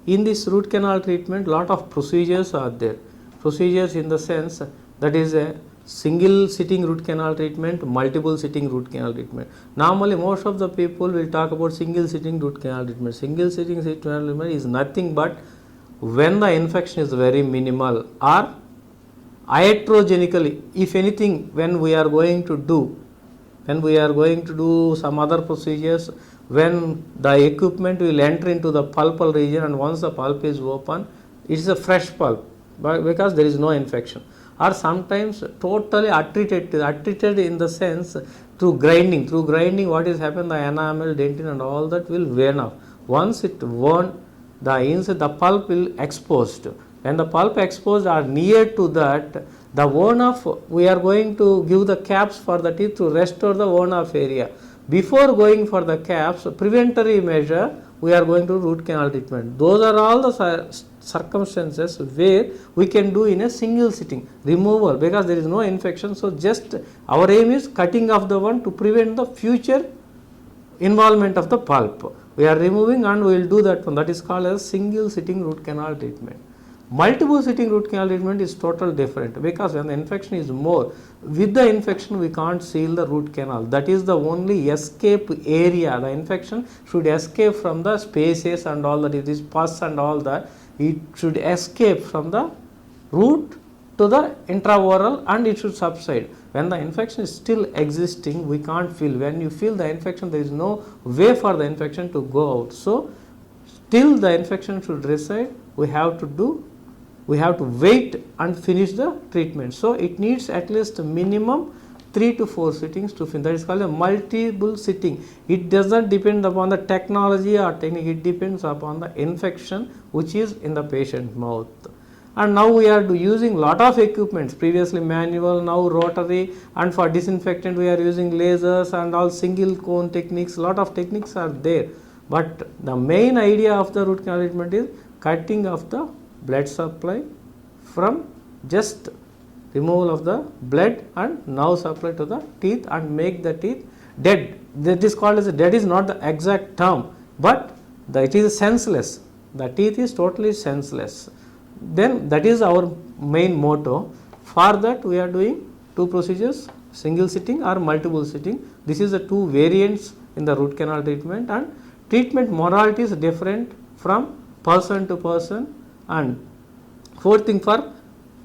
In this root canal treatment, lot of procedures are there. Procedures in the sense that is a single sitting root canal treatment, multiple sitting root canal treatment. Normally most of the people will talk about single sitting root canal treatment. Single sitting root canal treatment is nothing but when the infection is very minimal or iatrogenically, if anything, when we are going to do some other procedures, when the equipment will enter into the pulpal region, and once the pulp is open, it is a fresh pulp because there is no infection. Or sometimes totally untreated in the sense through grinding. What is happened, the enamel, dentin and all that will wane off. Once it worn, the pulp will exposed. When the pulp exposed or near to that, the worn off, we are going to give the caps for the teeth to restore the worn off area. Before going for the caps, preventary measure, we are going to root canal treatment. Those are all the circumstances where we can do in a single sitting removal because there is no infection. So just our aim is cutting off the one to prevent the future involvement of the pulp. We are removing and we will do that one. That is called as single sitting root canal treatment. Multiple sitting root canal treatment is totally different because when the infection is more, with the infection we can't seal the root canal. That is the only escape area. The infection should escape from the spaces and all that. It is pus and all that. It should escape from the root to the intraoral and it should subside. When the infection is still existing, we can't feel. When you feel the infection, there is no way for the infection to go out. So till the infection should reside, we have to wait and finish the treatment. So it needs at least minimum 3 to 4 sittings to finish. That is called a multiple sitting. It doesn't depend upon the technology or technique. It depends upon the infection which is in the patient mouth. And now we are using lot of equipments, previously manual, now rotary, and for disinfectant we are using lasers and all single cone techniques. Lot of techniques are there, but the main idea of the root canal treatment is cutting of the blood supply from just removal of the blood and nerve supply to the teeth and make the teeth dead. That is called as dead is not the exact term, but it is senseless. The teeth is totally senseless. Then that is our main motto. For that we are doing 2 procedures, single sitting or multiple sitting. This is the 2 variants in the root canal treatment, and treatment modality is different from person to person. And fourth thing, for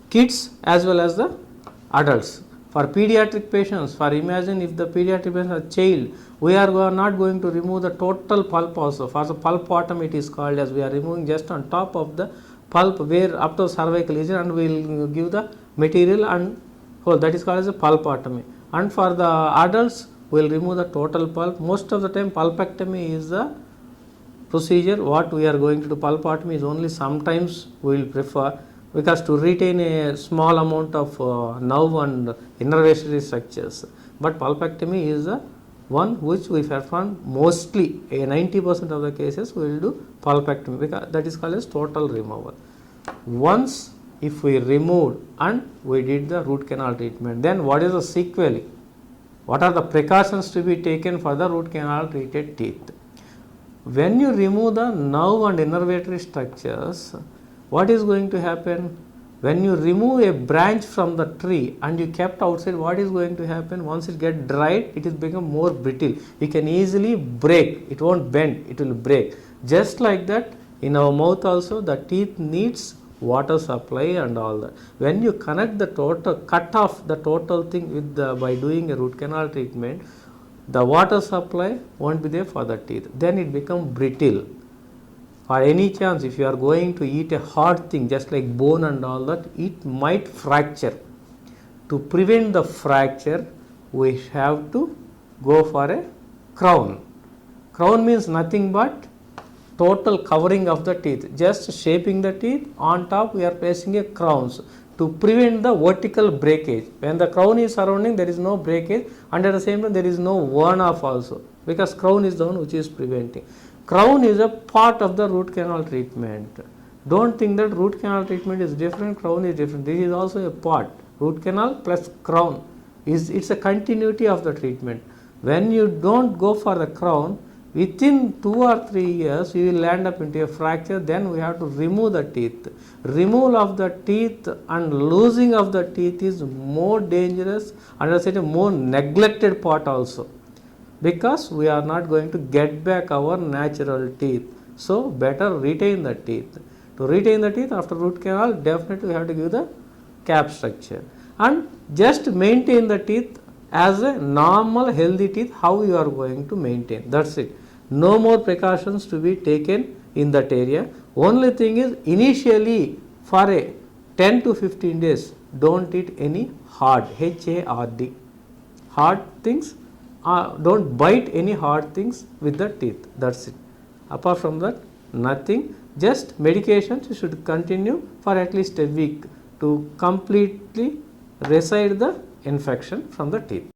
kids as well as the adults. For pediatric patients, for imagine if the pediatric patient is a child, we are not going to remove the total pulp also. For the pulpotomy it is called, as we are removing just on top of the pulp where up to cervical region, and we will give the material and whole. That is called as a pulpotomy. And for the adults, we will remove the total pulp. Most of the time pulpectomy is the procedure what we are going to do. Pulpotomy is only sometimes we will prefer, because to retain a small amount of nerve and innervatory structures. But pulpectomy is the one which we perform mostly, 90% of the cases we will do pulpectomy, because that is called as total removal. Once if we removed and we did the root canal treatment, then what is the sequelae? What are the precautions to be taken for the root canal treated teeth? When you remove the nerve and innervatory structures, what is going to happen? When you remove a branch from the tree and you kept outside, what is going to happen? Once it gets dried, it is become more brittle. You can easily break. It won't bend, it will break. Just like that, in our mouth also, the teeth needs water supply and all that. When you connect the total, cut off the total thing with by doing a root canal treatment, the water supply won't be there for the teeth. Then it becomes brittle. For any chance, if you are going to eat a hard thing just like bone and all that, it might fracture. To prevent the fracture, we have to go for a crown. Crown means nothing but total covering of the teeth, just shaping the teeth. On top we are placing a crowns to prevent the vertical breakage. When the crown is surrounding, there is no breakage, and at the same time there is no worn off also, because crown is the one which is preventing. Crown is a part of the root canal treatment. Don't think that root canal treatment is different, crown is different. This is also a part. Root canal plus crown it's a continuity of the treatment. When you don't go for the crown, Within 2 or 3 years, we will land up into a fracture. Then we have to remove the teeth. Removal of the teeth and losing of the teeth is more dangerous and as I said, more neglected part also, because we are not going to get back our natural teeth. So better retain the teeth. To retain the teeth after root canal, definitely we have to give the cap structure and just maintain the teeth as a normal healthy teeth. How you are going to maintain, that's it. No more precautions to be taken in that area. Only thing is, initially for a 10 to 15 days, don't eat any hard, HARD, hard things. Don't bite any hard things with the teeth, that's it. Apart from that, nothing. Just medications you should continue for at least a week to completely reside the infection from the teeth.